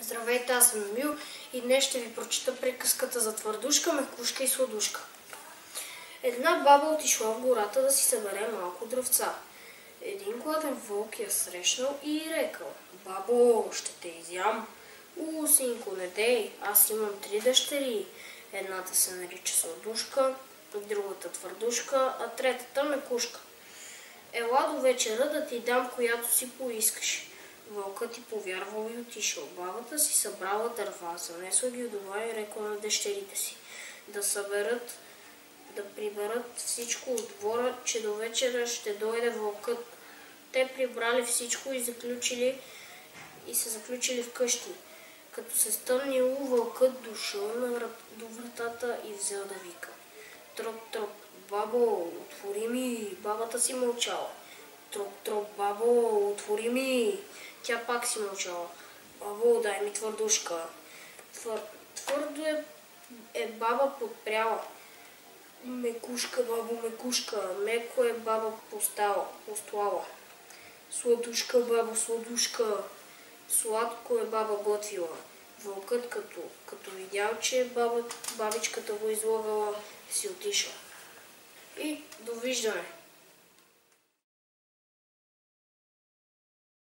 Здравейте, аз съм Емил и днес ще ви прочита приказката за твърдушка, мекушка и сладушка. Една баба отишла в гората да си събере малко дръвца. Един гладен вълк я срещнал и рекал: „Бабо, ще те изям." Синко, не дей, аз имам 3 дъщери. Едната се нарича сладушка, другата твърдушка, а третата мекушка. Ела до вечера да ти дам която си поискаш." Вълкът ти повярвал и отишъл. Бабата си събрала дърва, занесла ги у дома и рекла на дъщерите си да приберат всичко от двора, че до вечера ще дойде вълкът. Те прибрали всичко и се заключили вкъщи. Като се стъмнило, вълкът дошъл до вратата и взел да вика: „Троп-троп, бабо, отвори ми." Бабата си мълчала. „Троп-троп, бабо, отвори ми." Тя пак си мълчала. „Бабо, дай ми твърдушка." Твърдо е баба подпряла. „Мекушка, бабо, мекушка." Меко е баба постлала. „Сладушка, бабо, сладушка." Сладко е баба готвила. Вълкът, като видял, че бабичката го излъгала, си отишла. И довиждане!